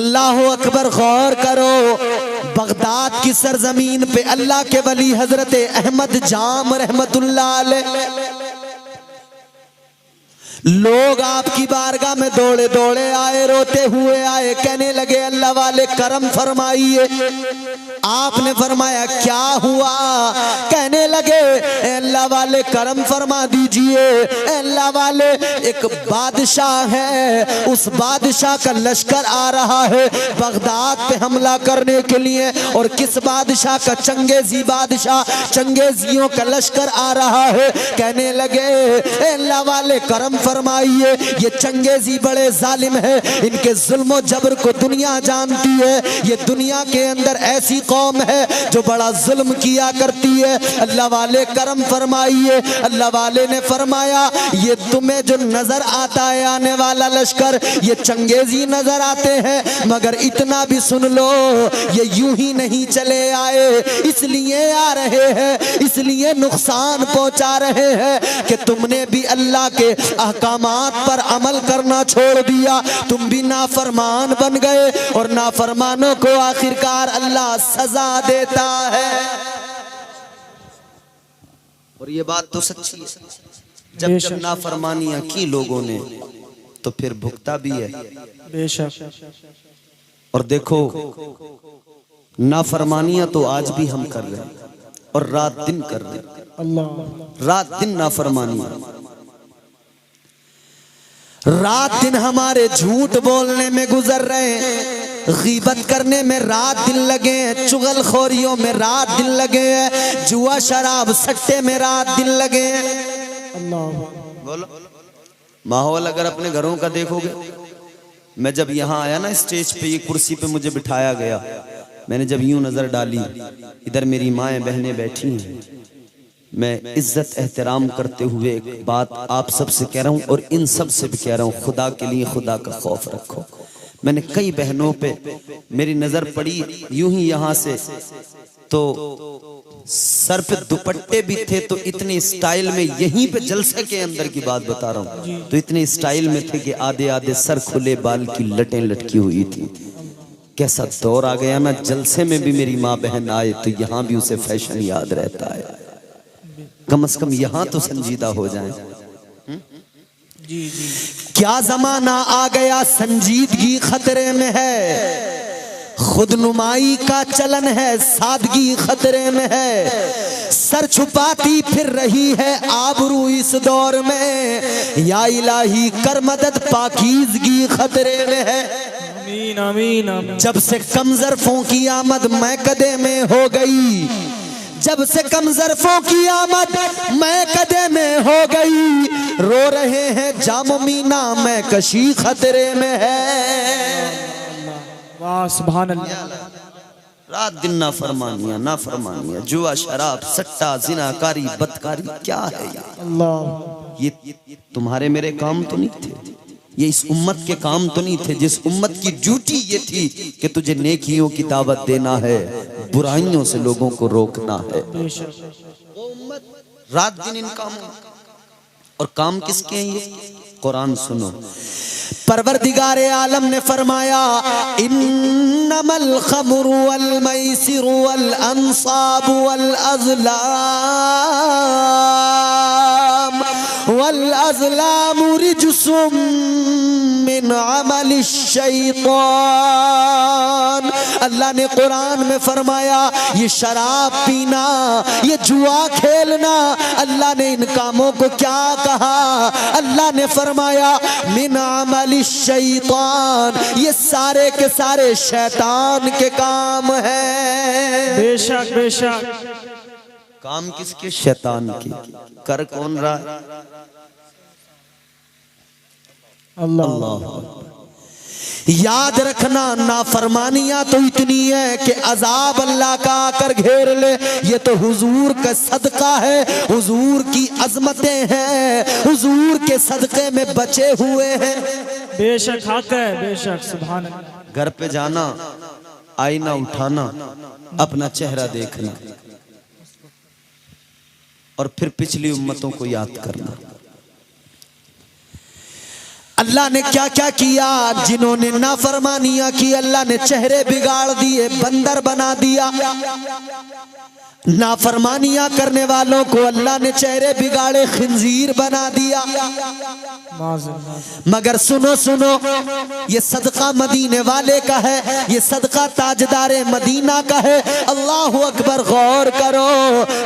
अल्लाह अकबर, गौर करो, बगदाद की सरजमीन पे अल्लाह के वली हजरत अहमद जाम रहमतुल्लाह अलैह, लोग आपकी बारगाह में दौड़े दौड़े आए, रोते हुए आए, कहने लगे अल्लाह वाले करम फरमाइए। आपने फरमाया क्या हुआ? कहने लगे अल्लाह वाले करम फरमा दीजिए, अल्लाह वाले एक बादशाह है, उस बादशाह का लश्कर आ रहा है बगदाद पे हमला करने के लिए। और किस बादशाह का? चंगेजी बादशाह, चंगेजियों का लश्कर आ रहा है। कहने लगे अल्लाह वाले करम फरमाइए, ये चंगेजी बड़े जालिम है, इनके जुल्म जबर को दुनिया जानती है, ये दुनिया के अंदर ऐसी कौम है जो बड़ा जुल्म किया करती है, अल्लाह वाले करम फरमाइए। अल्लाह वाले ने फरमाया ये तुम्हें जो नजर आता है आने वाला लश्कर, ये चंगेजी नजर आते हैं, मगर इतना भी सुन लो ये यूं ही नहीं चले आए, इसलिए आ रहे हैं, इसलिए नुकसान पहुंचा रहे हैं कि तुमने भी अल्लाह के अहकामात पर अमल करना छोड़ दिया, तुम भी नाफरमान बन गए और नाफरमानों को आखिरकार अल्लाह सजा देता है। और ये बात तो सच्ची है, जब जब नाफरमानियां की लोगों ने तो फिर भुगता भी है बेशक। और देखो नाफरमानियां तो आज भी हम कर रहे हैं और रात दिन कर रहे हैं, अल्लाह रात दिन नाफरमानियां, रात दिन हमारे झूठ बोलने में गुजर रहे हैं, गीबत करने में रात दिन लगे हैं, चुगलखोरियों में रात दिन लगे हैं, जुआ शराब सट्टे में रात दिन लगे हैं। अल्लाह बोलो, माहौल अगर अपने घरों का देखोगे, मैं जब यहाँ आया ना स्टेज पे, ये कुर्सी पे मुझे बिठाया गया, मैंने जब यूं नजर डाली, इधर मेरी माएँ बहनें बैठी हैं, मैं इज्जत एहतराम करते हुए एक बात आप सबसे कह रहा हूँ और इन सब से भी कह रहा हूँ, खुदा के लिए खुदा का खौफ रखो। मैंने कई बहनों पे मेरी नजर पड़ी यूं ही यहाँ से, तो सर पे दुपट्टे भी थे, तो इतने स्टाइल में, यहीं पे जलसे के अंदर की बात बता रहा हूँ, तो इतने स्टाइल में थे कि आधे आधे सर खुले, बाल की लटें लटकी हुई थी। कैसा दौर आ गया ना, जलसे में भी मेरी माँ बहन आए तो यहाँ भी उसे फैशन याद रहता है, कम से कम यहाँ तो संजीदा हो जाए। जी जी। क्या जमाना आ गया, संजीदगी खतरे में है, खुदनुमाई का चलन है, सादगी खतरे में है, सर छुपाती फिर रही है आबरू इस दौर में, या इलाही कर मदद पाकीज़गी खतरे में है। आमीन आमीन आमीन। जब से कम ज़र्फ़ों की आमद मैकदे में हो गई, जब से कम ज़र्फ़ों की आमद मैकदे में हो गई, रो रहे हैं जामो मीना में कशी खतरे में है। वाह सुभान अल्लाह। रात दिन नाफरमानियां नाफरमानियां, जुआ शराब सट्टा जिनाकारी बदकारी, क्या है ये? अल्लाह, ये तुम्हारे मेरे काम तो नहीं थे, ये इस उम्मत के काम तो नहीं थे, जिस उम्मत की ड्यूटी ये थी कि तुझे नेकियों की दावत देना है, बुराइयों से लोगों को रोकना है, वो उम्मत रात दिन इन कामों। और काम किसके हैं ये? कुरान सुनो, परवरदिगारे आलम ने फरमाया इन्नमल खमरु वल मैसिरु वल अंसाबु वल अज़लामु रिजसुम मिन अमलिश शैतान। अल्लाह ने कुरान में फरमाया ये शराब पीना, ये जुआ खेलना, अल्लाह ने इन कामों को क्या कहा? अल्लाह ने फरमाया मिन अमलिश शैतान, ये सारे के सारे शैतान के काम हैं। बेशक बेशक। काम किसके? शैतान के। कर कौन रहा है? अल्लाह। याद रखना नाफरमानियां तो इतनी है कि अजाब अल्लाह का आकर घेर ले, ये तो हुजूर का सदका है, हुजूर की अजमतें हैं, हुजूर के सदके में बचे हुए हैं। बेशक हक है, बेशक सुभान अल्लाह। घर पे जाना, आईना उठाना, अपना चेहरा देखना और फिर पिछली उम्मतों को याद करना। अल्लाह ने क्या क्या किया, जिन्होंने नाफरमानियां की अल्लाह ने चेहरे बिगाड़ दिए, बंदर बना दिया। नाफरमानियां करने वालों को अल्लाह ने चेहरे बिगाड़े खिंजीर बना दिया। मगर सुनो सुनो, ये सदका मदीने वाले का है, ये सदका ताजदारे मदीना का है। अल्लाह अकबर, गौर करो,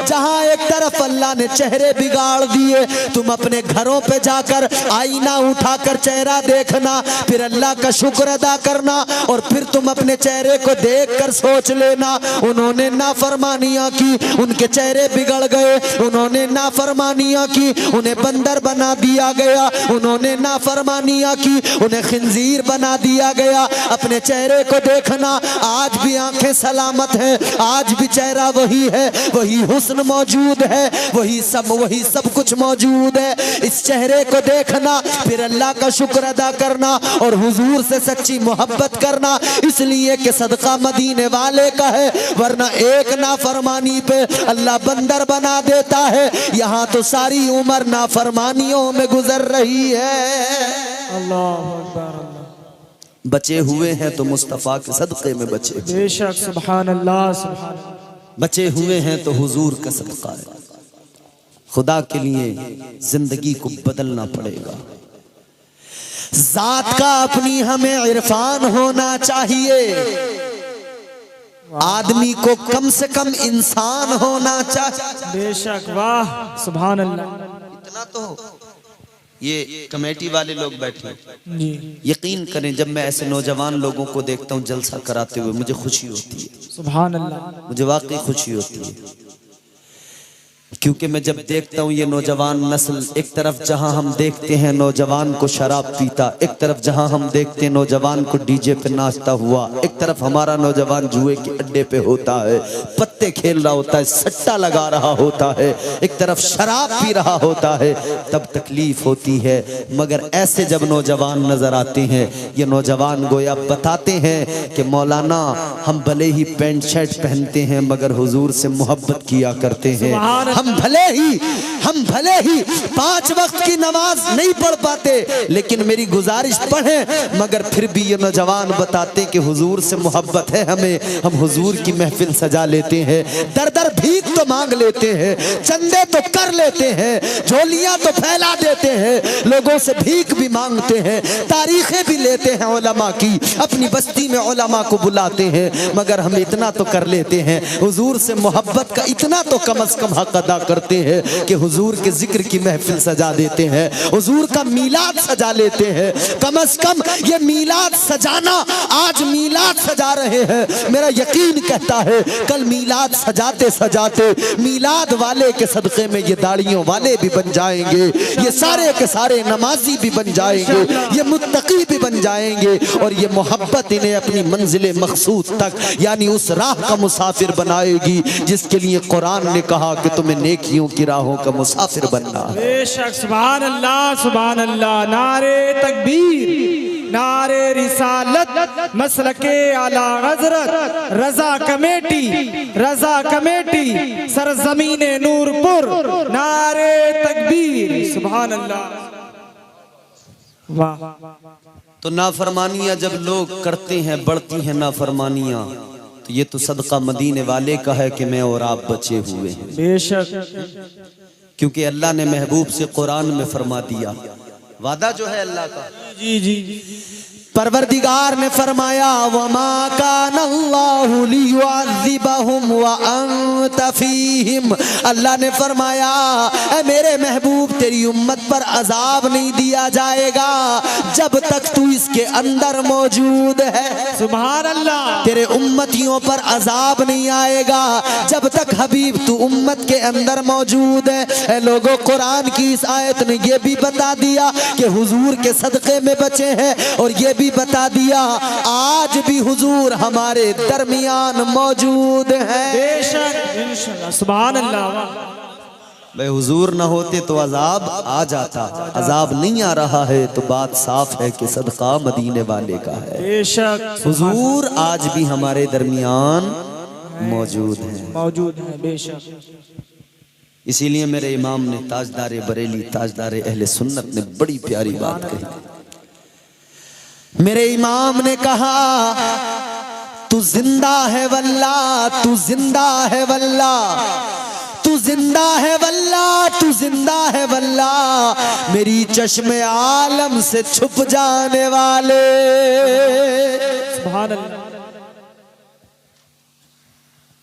जहां एक तरफ अल्लाह ने चेहरे बिगाड़ दिए, तुम अपने घरों पे जाकर आईना उठाकर चेहरा देखना, फिर अल्लाह का शुक्र अदा करना, और फिर तुम अपने चेहरे को देखकर सोच लेना, उन्होंने नाफरमानियां की, उनके चेहरे बिगड़ गए। उन्होंने नाफरमानियां की, उन्हें बंदर बना दिया गया। उन्होंने नाफरमानियां की, उन्हें खिंजीर बना दिया गया। अपने चेहरे को देखना, आज भी आंखें सलामत है, आज भी चेहरा वही है, वही हुस्न मौजूद है, वही सब कुछ मौजूद है। इस चेहरे को देखना, फिर अल्लाह का शुक्र अदा करना और हुजूर से सच्ची मोहब्बत करना, इसलिए कि सदका मदीने वाले का है। वरना एक नाफरमानी पे अल्लाह बंदर बना देता है। यहाँ तो सारी उम्र नाफरमानियों में गुजर रही है। अल्लाह अकबर। बचे हुए हैं तो मुस्तफा के सदक़े में बचे, बेशक, सुभान अल्लाह, सुभान अल्लाह। बचे हुए हैं तो हुजूर का सदका है। खुदा के लिए जिंदगी को बदलना पड़ेगा। जात का अपनी हमें इरफान होना चाहिए। आदमी को कम से कम इंसान होना चाहिए। बेशक, वाह, सुभान अल्लाह। इतना तो ये कमेटी वाले लोग बैठे जी, यकीन करें, जब मैं ऐसे नौजवान लोगों को देखता हूँ जलसा कराते हुए, मुझे खुशी होती है। सुभान अल्लाह। मुझे वाकई खुशी होती है, क्योंकि मैं जब देखता हूँ ये नौजवान नस्ल, एक तरफ जहाँ हम देखते हैं नौजवान को शराब पीता, एक तरफ जहाँ हम देखते हैं नौजवान को डीजे पे नाचता हुआ, एक तरफ हमारा नौजवान जुए के अड्डे पे होता है, पत्ते खेल रहा होता है, सट्टा लगा रहा होता है, एक तरफ शराब पी रहा होता है, तब तकलीफ होती है। मगर ऐसे जब नौजवान नजर आते हैं, ये नौजवान गोया बताते हैं कि मौलाना, हम भले ही पैंट शर्ट पहनते हैं मगर हुजूर से मोहब्बत किया करते हैं। हम भले ही 5 वक्त की नमाज नहीं पढ़ पाते, लेकिन मेरी गुजारिश पढ़ें। मगर फिर भी ये नौजवान बताते कि हुजूर से मोहब्बत है हमें, हम हुजूर की महफिल सजा लेते हैं, दर दर भीख तो मांग लेते हैं, चंदे तो कर लेते हैं, झोलियां तो फैला देते हैं, लोगों से भीख भी मांगते हैं, तारीखें भी लेते हैं उलमा की, अपनी बस्ती में उलमा को बुलाते हैं। मगर हम इतना तो कर लेते हैं, हुजूर से मोहब्बत का इतना तो कम से कम हक अदा करते हैं कि हुजूर के जिक्र की महफिल सजा देते हैं, हुजूर का मीलाद सजा लेते हैं। कम से कम ये मीलाद सजाना, आज मीलाद सजा रहे हैं, मेरा यकीन कहता है कल मीलाद सजाते सजाते मीलाद वाले के सदक़े में ये दाढ़ियों वाले भी बन जाएंगे, ये सारे के सारे नमाजी भी बन जाएंगे, ये मुत्तकी भी बन जाएंगे, और ये मोहब्बत इन्हें अपनी मंजिल मकसूद तक यानी उस राह का मुसाफिर बनाएगी जिसके लिए कुरान ने कहा कि तुम्हें नेकियों की राहों का मुसाफिर बनना है। बेशक, सुभान अल्लाह, सुभान अल्लाह। नारे तकबीर, नारे रिसालत, मसलके आला हजरत, रजा कमेटी, सरजमीने नूरपुर, नारे तकबीर, सुभान अल्लाह, वाह। तो नाफरमानियां जब लोग करते हैं, बढ़ती हैं नाफरमानियां, तो ये तो सदका मदीने वाले का है कि मैं और आप बचे हुए हैं। बेशक, क्योंकि अल्लाह ने महबूब से कुरान में फरमा दिया, वादा जो है अल्लाह का, जी जी, परवरदिगार ने फरमाया, वमा कानल्लाहु लियुअज़्ज़िबहुम व अंत फीहिम। अल्लाह ने फरमाया, ऐ मेरे महबूब, तेरी उम्मत पर अजाब नहीं दिया जाएगा जब तक तू इसके अंदर मौजूद है। सुभान अल्लाह। तेरे उम्मतियों पर अजाब नहीं आएगा जब तक हबीब तू उम्मत के अंदर मौजूद है। ऐ लोगों, कुरान की इस आयत ने यह भी बता दिया कि हुजूर के सदक़े में बचे हैं, और ये भी बता दिया आज भी हुजूर हमारे दरमियान मौजूद हैं। बेशक, इंशाअल्लाह, सुभान अल्लाह। भाई हुजूर ना होते तो अजाब आ जाता, अजाब नहीं आ रहा है तो बात साफ है कि सदका मदीने वाले का है। बेशक, हुजूर आज भी हमारे दरमियान मौजूद है। बेशक। इसीलिए मेरे इमाम ने, ताजदार बरेली, ताजदार अहले सुन्नत ने बड़ी प्यारी बात कही, मेरे इमाम ने कहा तू जिंदा है वल्ला, तू जिंदा है वल्ला, तू जिंदा है वल्ला, तू जिंदा है वल्ला, मेरी चश्मे आलम से छुप जाने वाले। सुभान अल्लाह।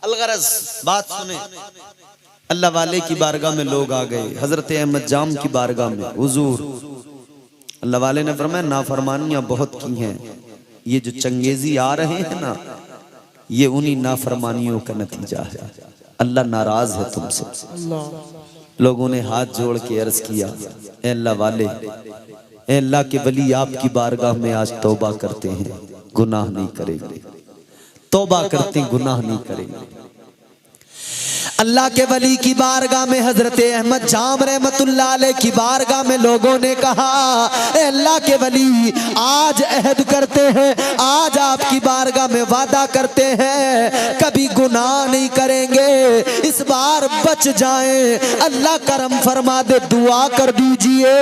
अलगरज बात सुने, अल्लाह वाले की बारगाह में लोग आ गए, हजरत अहमद जाम की बारगाह में। हुजूर अल्लाह वाले ने फरमाया नाफरमानियां बहुत की हैं, ये जो चंगेजी आ रहे हैं ना, ये उन्हीं नाफरमानियों का नतीजा है। अल्लाह नाराज है तुमसे। लोगों ने हाथ जोड़ के अर्ज किया, ए अल्लाह वाले, ए अल्लाह के वली, आपकी बारगाह में आज तौबा करते हैं, गुनाह नहीं करेंगे, तौबा करते हैं, गुनाह नहीं करेंगे। अल्लाह के वली की बारगाह में, हजरत अहमद जाम रहमतुल्लाह अलैह की बारगाह में लोगों ने कहा, ए अल्लाह के वली, आज अहद करते हैं, आज आपकी बारगाह में वादा करते हैं, कभी गुनाह नहीं करेंगे, इस बार बच जाएं, अल्लाह करम फरमा दे, दुआ कर दीजिए,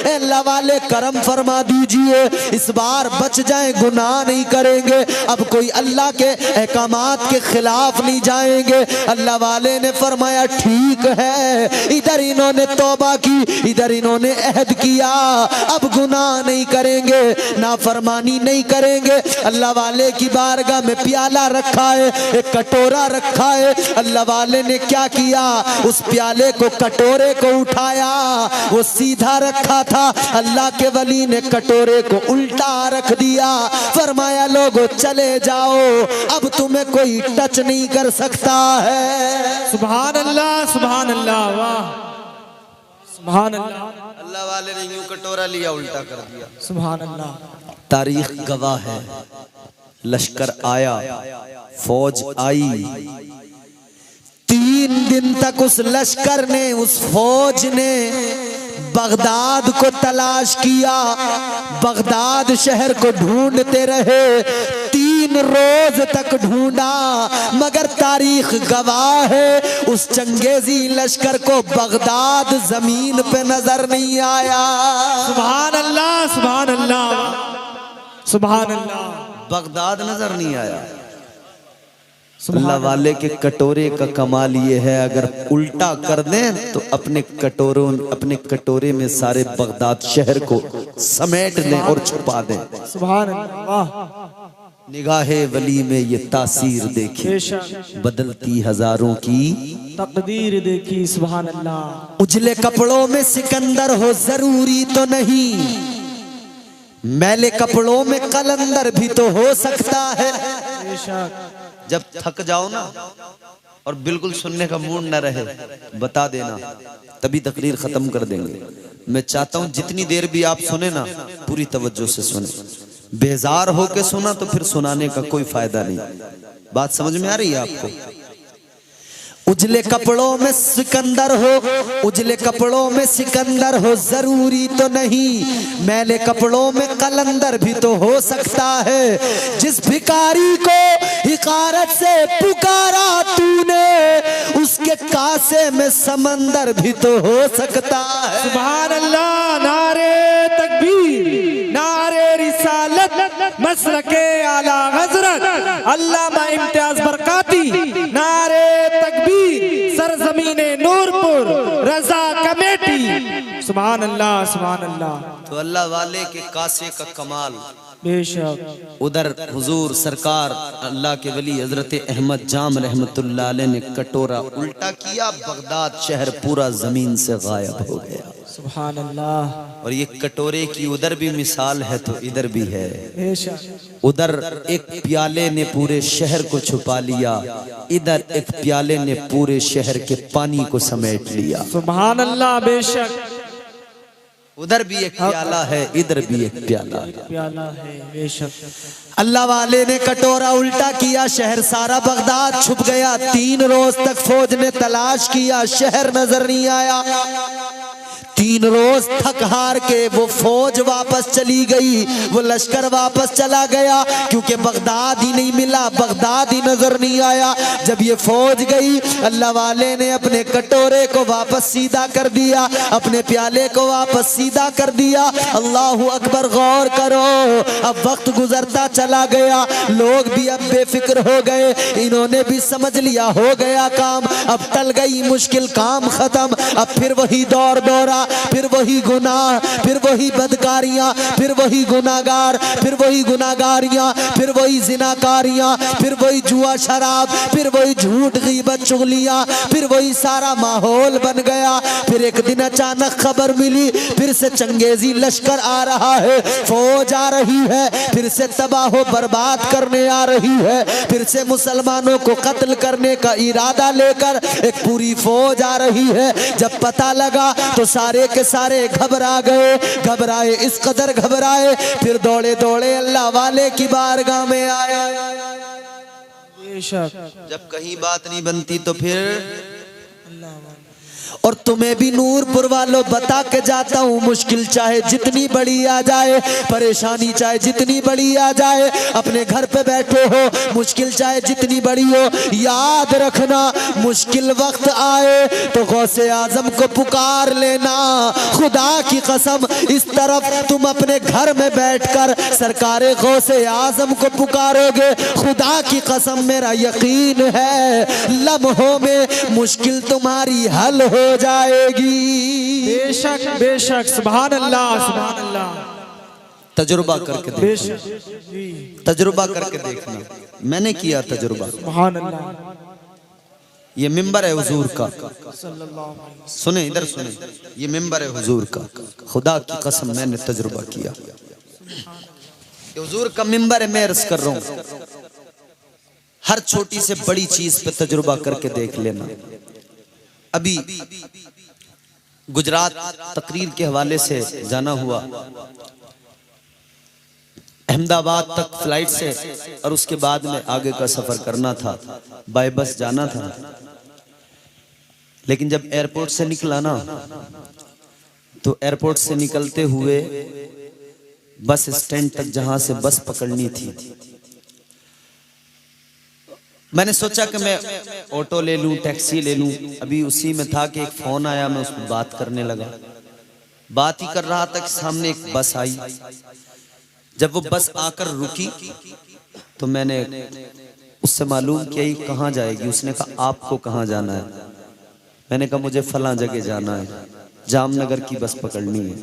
ए अल्लाह वाले करम फरमा दीजिए, इस बार बच जाएं, गुनाह नहीं करेंगे, अब कोई अल्लाह के अहकामात के खिलाफ नहीं जाएंगे। अल्लाह वाले ने फरमाया ठीक है, इधर इन्होंने तौबा की, इधर इन्होंने अहद किया, अब गुनाह नहीं करेंगे, नाफरमानी नहीं करेंगे। अल्लाह वाले की बारगाह में प्याला रखा है, एक कटोरा रखा है, अल्लाह वाले ने क्या किया, उस प्याले को, कटोरे को उठाया, वो सीधा रखा था, अल्लाह के वली ने कटोरे को उल्टा रख दिया, फरमाया लोगो चले जाओ, अब तुम्हें कोई टच नहीं कर सकता है। सुभान अल्लाह, सुभान अल्लाह, वाह, सुभान अल्लाह। अल्लाह वाले ने यूं कटोरा लिया, उल्टा कर दिया। सुभान अल्लाह। तारीख गवाह है, लश्कर आया, फौज आई, 3 दिन तक उस लश्कर ने, उस फौज ने बगदाद को तलाश किया, बगदाद शहर को ढूंढते रहे, 3 रोज तक ढूंढा, मगर तारीख गवाह है उस चंगेजी लश्कर को बगदाद जमीन पे नजर नहीं आया। सुभान अल्लाह, सुभान अल्लाह, सुभान अल्लाह। बगदाद नजर नहीं आया। अल्लाह वाले के कटोरे का कमाल ये है, अगर उल्टा कर दें तो अपने कटोरे में सारे बगदाद शहर को समेट लें और छुपा दें। सुभान अल्लाह। निगाहे वली में ये तासीर देखी, बदलती हजारों की तकदीर देखी। सुभान अल्लाह। उजले कपड़ों में सिकंदर हो जरूरी तो नहीं, मैले कपड़ों में कलंदर भी तो हो सकता है। जब थक जाओ ना और बिल्कुल सुनने का मूड न रहे, बता देना, तभी तकरीर खत्म कर देंगे। मैं चाहता हूं जितनी देर भी आप सुने ना, पूरी तवज्जो से सुने। बेजार होके सुना तो फिर सुनाने का कोई फायदा नहीं। बात समझ में आ रही है आपको? उजले कपड़ों में सिकंदर हो, उजले कपड़ों में सिकंदर हो जरूरी तो नहीं, मैले कपड़ों में कलंदर भी तो हो सकता है। जिस भिखारी को हिकारत से पुकारा तूने, उसके कासे में समंदर भी तो हो सकता है। सुभान अल्लाह। नारे तकबीर, नारे रिसालत, मसलके आला हजरत अल्लामा इम्तियाज बरकाती, नारे तकबीर, सरजमीने नूरपुर, रजा कमेटी। सुभान अल्लाह, सुभान अल्लाह। तो अल्लाह वाले के कासे का कमाल बेशक। उधर हुजूर सरकार अल्लाह के वली हजरत अहमद जाम रहमतुल्लाह अलैह ने कटोरा उल्टा किया, बगदाद शहर पूरा जमीन से गायब हो गया। सुभान अल्लाह। और ये कटोरे की उधर भी मिसाल है तो इधर भी है। बेशक। उधर एक प्याले ने पूरे शहर को छुपा लिया, इधर एक प्याले ने पूरे शहर के पानी को समेट लिया। सुभान अल्लाह। बेशक। उधर भी एक प्याला है, इधर भी एक प्याला है। प्याला है। बेशक। अल्लाह वाले ने कटोरा उल्टा किया, शहर सारा बगदाद छुप गया। 3 रोज तक फौज ने तलाश किया, शहर नजर नहीं आया। 3 रोज थक हार के वो फौज वापस चली गई, वो लश्कर वापस चला गया, क्योंकि बगदाद ही नहीं मिला, बगदाद ही नजर नहीं आया। जब ये फौज गई, अल्लाह वाले ने अपने कटोरे को वापस सीधा कर दिया, अपने प्याले को वापस सीधा कर दिया। अल्लाहु अकबर, गौर करो, अब वक्त गुजरता चला गया, लोग भी अब बेफिक्र हो गए, इन्होंने भी समझ लिया हो गया काम, अब टल गई मुश्किल, काम खत्म। अब फिर वही दौर दौरा, फिर वही गुनाह, फिर वही बदकारियां, फिर वही गुनाहगार, फिर वही गुनाहगारियां, फिर वही जिनाकारियां, फिर वही जुआ शराब, फिर वही झूठ गीबत चुगलियां, फिर वही सारा माहौल बन गया। फिर एक दिन अचानक खबर मिली, फिर से चंगेजी लश्कर आ रहा है, फौज आ रही है, फिर से तबाह बर्बाद करने आ रही है, फिर से मुसलमानों को कत्ल करने का इरादा लेकर एक पूरी फौज आ रही है। जब पता लगा तो सारे के सारे घबरा गए, घबराए, इस कदर घबराए, फिर दौड़े दौड़े अल्लाह वाले की बारगाह में आए। जब कहीं बात नहीं बनती तो फिर और तुम्हें भी नूरपुर वालों बता के जाता हूँ, मुश्किल चाहे जितनी बड़ी आ जाए, परेशानी चाहे जितनी बड़ी आ जाए, अपने घर पे बैठे हो, मुश्किल चाहे जितनी बड़ी हो, याद रखना मुश्किल वक्त आए तो गौसे आजम को पुकार लेना। खुदा की कसम, इस तरफ तुम अपने घर में बैठकर सरकारे गौसे आजम को पुकारोगे, खुदा की कसम मेरा यकीन है लम्हों में मुश्किल तुम्हारी हल हो जाएगी। बेशक बेशक, सुभान अल्लाह सुभान अल्लाह। तजुर्बा करके देखना, तजुर्बा करके देखना, मैंने किया तजुर्बा। सुभान अल्लाह। ये मिंबर है हुजूर का, सुने इधर सुने, ये मिंबर है हुजूर का, खुदा की कसम मैंने तजुर्बा किया। हुजूर का मिंबर है, मैं अर्ज कर रहा हूं, हर छोटी से बड़ी चीज पे तजुर्बा करके देख लेना। अभी गुजरात तकरीर के हवाले से जाना हुआ, अहमदाबाद तक फ्लाइट से, और उसके बाद में आगे का सफर करना था, बाय बस जाना था। लेकिन जब एयरपोर्ट से निकला ना, तो एयरपोर्ट से निकलते हुए बस स्टैंड तक जहां से बस पकड़नी थी, मैंने सोचा कि मैं ऑटो ले लूं, टैक्सी ले लूं। अभी उसी में था कि एक फोन आया, मैं उसमें बात करने लगा, बात ही कर रहा था कि सामने एक बस आई। जब वो बस आकर रुकी तो मैंने उससे मालूम किया ये कहाँ जाएगी। उसने कहा आपको कहाँ जाना है? मैंने कहा मुझे फलां जगह जाना है, जामनगर की बस पकड़नी है।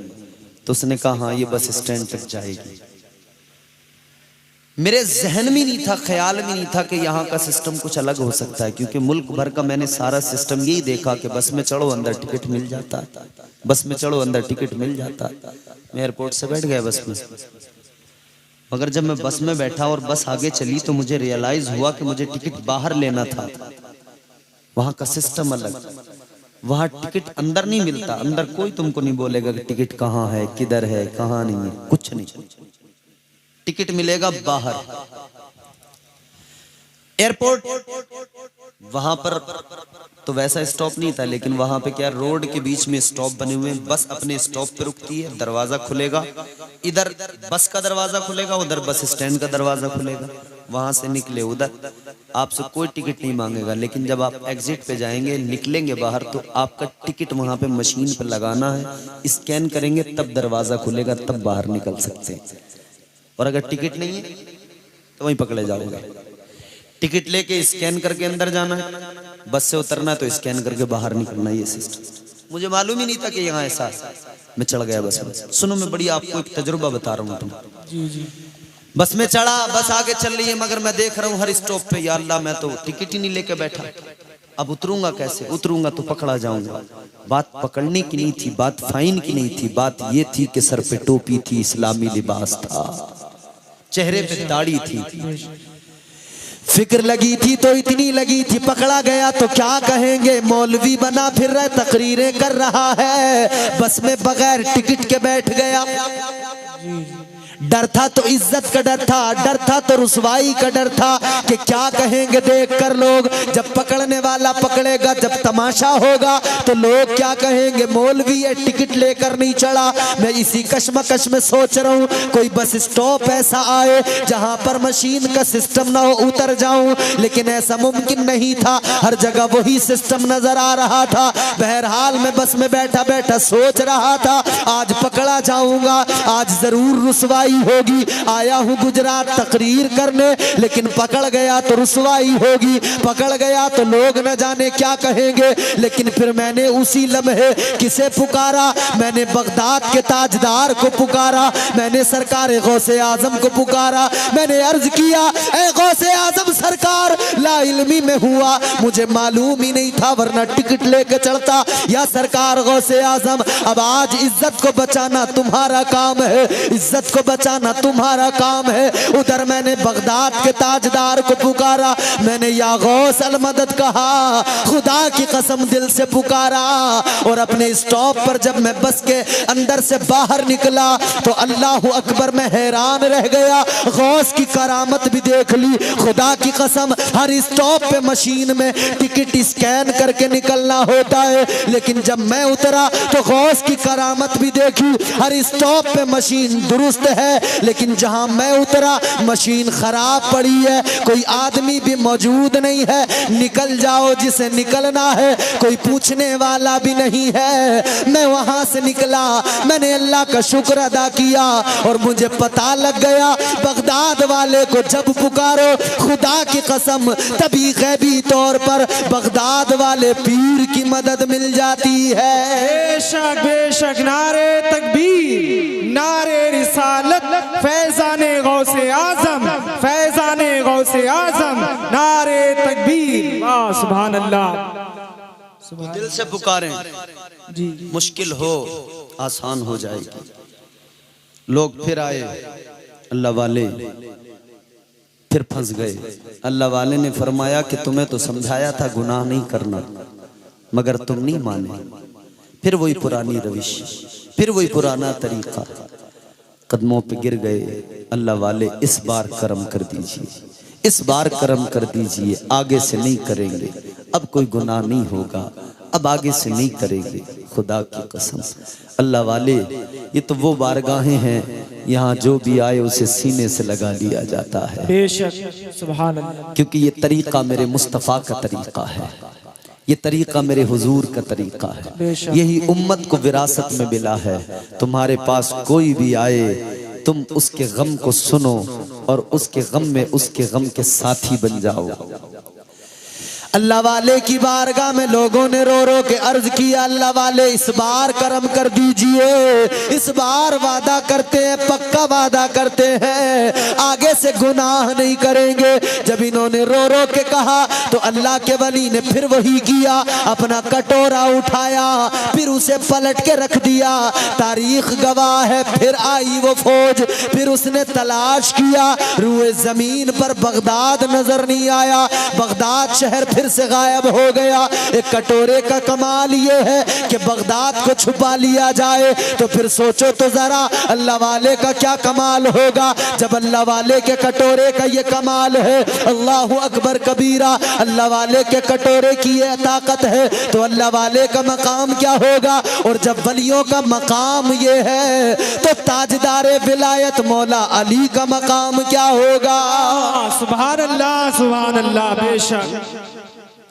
तो उसने कहा हाँ ये बस स्टैंड तक जाएगी। मेरे जहन में नहीं था, ख्याल में नहीं था कि यहाँ का सिस्टम कुछ अलग हो सकता है, क्योंकि मुल्क भर का मैंने सारा सिस्टम यही देखा कि बस में चढ़ो अंदर टिकट मिल जाता, बस में चढ़ो अंदर टिकट मिल जाता। मैं एयरपोर्ट से बैठ गया बस में, मगर जब मैं बस में बैठा और बस आगे चली तो मुझे रियलाइज हुआ कि मुझे टिकट बाहर लेना था। वहाँ का सिस्टम अलग, वहाँ टिकट अंदर नहीं मिलता, अंदर कोई तुमको नहीं बोलेगा कि टिकट कहाँ है, किधर है, कहाँ नहीं है, कुछ नहीं, टिकट मिलेगा बाहर। एयरपोर्ट वहां पर तो वैसा स्टॉप नहीं था, लेकिन वहां पे क्या रोड के बीच में स्टॉप बने हुए हैं, बस अपने स्टॉप पे रुकती है, दरवाजा खुलेगा, इधर बस का दरवाजा खुलेगा, उधर बस स्टैंड का दरवाजा खुलेगा, वहां से निकले उधर, आपसे कोई टिकट नहीं मांगेगा। लेकिन जब आप एग्जिट पे जाएंगे, निकलेंगे बाहर, तो आपका टिकट वहां पे मशीन पे लगाना है, स्कैन करेंगे तब दरवाजा खुलेगा, तब बाहर निकल सकते हैं। और अगर टिकट नहीं है तो वहीं पकड़े जाओगे। टिकट लेके स्कैन करके अंदर जाना है, बस से उतरना तो स्कैन करके बाहर निकलना, ये सिस्टम मुझे मालूम ही नहीं था कि यहाँ ऐसा। मैं चढ़ गया बस में। सुनो मैं बड़ी आपको एक तजुर्बा बता रहा हूँ। बस में चढ़ा, बस आगे चल रही है, मगर मैं देख रहा हूँ हर स्टॉप पे या अल्लाह मैं तो टिकट ही नहीं लेके बैठा, अब उतरूंगा कैसे? उतरूंगा तो पकड़ा जाऊंगा। बात पकड़ने की नहीं थी, बात फाइन की नहीं थी, बात ये थी कि सर पे टोपी थी, इस्लामी लिबास था, चेहरे पे दाढ़ी थी, फिक्र लगी थी तो इतनी लगी थी, पकड़ा गया तो क्या कहेंगे, मौलवी बना फिर रहा, तकरीरें कर रहा है, बस में बगैर टिकट के बैठ गया। डर था तो इज्जत का डर था, डर था तो रुसवाई का डर था कि क्या कहेंगे देख कर लोग, जब पकड़ने वाला पकड़ेगा, जब तमाशा होगा तो लोग क्या कहेंगे, मौलवी ये टिकट लेकर नहीं चढ़ा। मैं इसी कश्मकश में सोच रहा हूँ कोई बस स्टॉप ऐसा आए जहां पर मशीन का सिस्टम ना हो, उतर जाऊं, लेकिन ऐसा मुमकिन नहीं था। हर जगह वही सिस्टम नजर आ रहा था। बहरहाल मैं बस में बैठा बैठा सोच रहा था आज पकड़ा जाऊंगा, आज जरूर रुसवाई होगी। आया हूं गुजरात तकरीर करने, लेकिन पकड़ गया तो रुसवाई होगी, पकड़ गया तो लोग न जाने क्या कहेंगे। लेकिन फिर मैंने उसी लम्हे किसे पुकारा, मैंने बगदाद के ताजदार को पुकारा, मैंने सरकार गौसे आजम को पुकारा। मैंने अर्ज किया, ए गौसे आजम सरकार, ला इल्मी में हुआ, मुझे मालूम ही नहीं था, वरना टिकट लेके चढ़ता। या सरकार गौसे आजम, अब आज इज्जत को बचाना तुम्हारा काम है, इज्जत को बचाना तुम्हारा काम है। उधर मैंने बगदाद के ताजदार को पुकारा, मैंने या गौस अल मदद कहा, खुदा की कसम दिल से पुकारा। और अपने स्टॉप पर जब मैं बस के अंदर से बाहर निकला तो अल्लाह अकबर, मैं हैरान रह गया। गौस की करामत भी देख ली, खुदा की कसम हर स्टॉप पे मशीन में टिकट स्कैन करके निकलना होता है, लेकिन जब मैं उतरा तो गौस की करामत भी देखी। हर स्टॉप पे मशीन दुरुस्त है, लेकिन जहां मैं उतरा मशीन खराब पड़ी है, कोई आदमी भी मौजूद नहीं है, निकल जाओ जिसे निकलना है, कोई पूछने वाला भी नहीं है। मैं वहां से निकला, मैंने अल्लाह का शुक्र अदा किया और मुझे पता लग गया बगदाद वाले को जब पुकारो खुदा की कसम तभी गैबी तौर पर बगदाद वाले पीर की मदद मिल जाती है। बेशक बेशक, नारे तकबीर, नारे रिसालत, फैजाने गौसे आजम, फैजाने गौसे आजम, नारे तकबीर। वाह सुभान अल्लाह। दिल से पुकारें जी, मुश्किल हो आसान हो जाएगी। लोग फिर आए, अल्लाह वाले फिर फंस गए। अल्लाह वाले ने फरमाया कि तुम्हें तो समझाया था गुनाह नहीं करना, मगर तुम नहीं माने। फिर वही पुरानी रविश, फिर वही पुराना तरीका, कदमों पे गिर गए। अल्लाह वाले इस बार करम कर दीजिए, इस बार करम कर दीजिए, आगे से नहीं करेंगे, अब कोई गुनाह नहीं होगा, अब आगे से नहीं करेंगे, खुदा की कसम। अल्लाह वाले, ये तो वो बारगाहें हैं यहाँ जो भी आए उसे सीने से लगा लिया जाता है। बेशक सुभान अल्लाह। क्योंकि ये तरीका मेरे मुस्तफ़ा का तरीका है, ये तरीका मेरे हुजूर का तरीका है, यही उम्मत को विरासत में मिला है। तुम्हारे पास कोई भी आए, तुम उसके गम को सुनो और उसके गम में उसके गम के साथी बन जाओ। अल्लाह वाले की बारगाह में लोगों ने रो रो के अर्ज किया, अल्लाह वाले इस बार करम कर दीजिए, इस बार वादा करते हैं, पक्का वादा करते हैं, आगे से गुनाह नहीं करेंगे। जब इन्होंने रो रो के कहा तो अल्लाह के वली ने फिर वही किया, अपना कटोरा उठाया, फिर उसे पलट के रख दिया। तारीख गवाह है, फिर आई वो फौज, फिर उसने तलाश किया, रूए जमीन पर बगदाद नजर नहीं आया, बगदाद शहर फिर से गायब हो गया। एक कटोरे का कमाल ये है कि बगदाद को छुपा लिया जाए, तो फिर सोचो तो जरा अल्लाह वाले का क्या कमाल होगा। जब अल्लाह वाले के कटोरे का ये कमाल है, अल्लाह अकबर कबीरा, अल्लाह वाले के कटोरे की ये ताकत है, तो अल्लाह वाले का मकाम क्या होगा। और जब वलियों का मकाम ये है, तो ताजदारे विलायत मौला अली का मकाम क्या होगा। सुभान अल्लाह, सुभान अल्लाह। बेशक,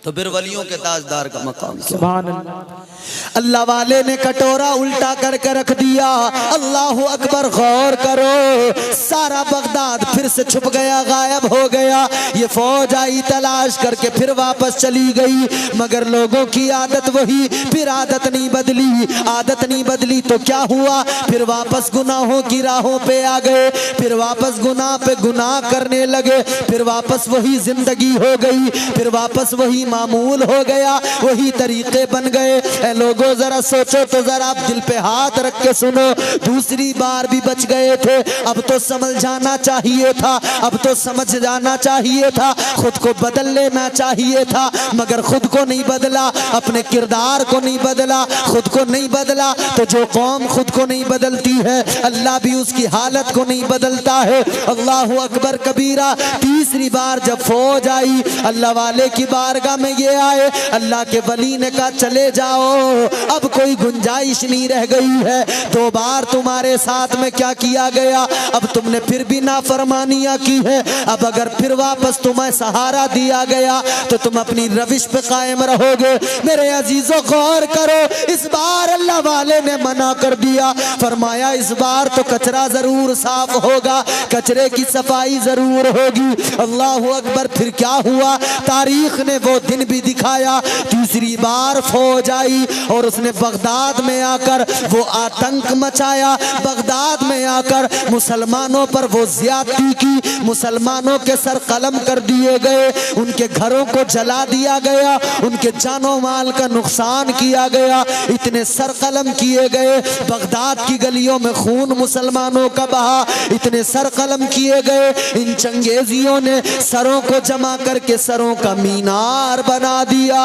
तो फिर वलियों के ताजदार का मकाम क्या। सुभान अल्लाह। अल्लाह वाले ने कटोरा उल्टा करके रख दिया। अल्लाह अकबर, गौर करो, सारा बगदाद फिर से छुप गया, गायब हो गया। ये फौज आई तलाश करके फिर वापस चली गई, मगर लोगों की आदत वही, फिर आदत नहीं बदली। आदत नहीं बदली तो क्या हुआ, फिर वापस गुनाहों की राहों पे आ गए, फिर वापस गुनाह पे गुनाह करने लगे, फिर वापस वही जिंदगी हो गई, फिर वापस वही मामूल हो गया, वही तरीके बन गए। ए लोगों जरा सोचो तो जरा, आप दिल पे हाथ रख के सुनो। दूसरी बार भी बच गए थे, अब तो समझ जाना चाहिए था, अब तो समझ जाना चाहिए था, खुद को बदल लेना चाहिए था, मगर खुद को नहीं बदला, अपने किरदार को नहीं बदला, खुद को नहीं बदला। तो जो कौम खुद को नहीं बदलती है, अल्लाह भी उसकी हालत को नहीं बदलता है। अल्लाहु अकबर कबीरा। तीसरी बार जब फौज आई, अल्लाह वाले की बारगाह में ये आए, अल्लाह के वली ने कहा चले जाओ, अब कोई गुंजाइश नहीं रह गई है। 2 बार तुम्हारे साथ में क्या किया गया, अब तुमने फिर भी नाफरमानियां की है, अब अगर फिर वापस तुम्हें सहारा दिया गया तो तुम अपनी रविश पे कायम रहोगे। मेरे अजीजों गौर करो, इस बार अल्लाह वाले ने मना कर दिया, फरमाया इस बार तो कचरा जरूर साफ होगा, कचरे की सफाई जरूर होगी। अल्लाह अकबर। फिर क्या हुआ, तारीख ने वो दिन भी दिखाया। तीसरी बार फौज आई और उसने बगदाद में आकर वो आतंक मचाया, बगदाद में आकर मुसलमानों पर वो ज्यादती की, मुसलमानों के सर कलम कर दिए गए, उनके घरों को जला दिया गया, उनके जानो माल का नुकसान किया गया, इतने सर कलम किए गए, बगदाद की गलियों में खून मुसलमानों का बहा, इतने सर कलम किए गए। इन चंगेजियों ने सरों को जमा करके सरों का मीनार बना दिया।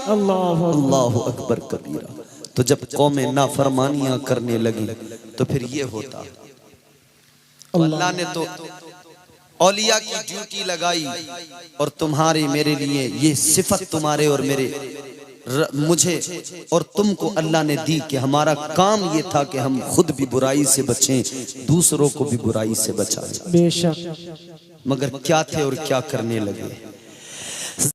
अल्लाह अकबर कबीरा। तो जब कौमें नाफरमानियां करने लगी तो फिर ये होता। अल्लाह ने तो औलिया की ड्यूटी लगाई और तुम्हारे मेरे लिए ये सिफत तुम्हारे और मेरे मुझे और तुमको अल्लाह ने दी कि हमारा काम ये था कि हम खुद भी बुराई से बचें, दूसरों को भी बुराई से बचाएं। बेशक। मगर क्या थे और क्या करने लगे।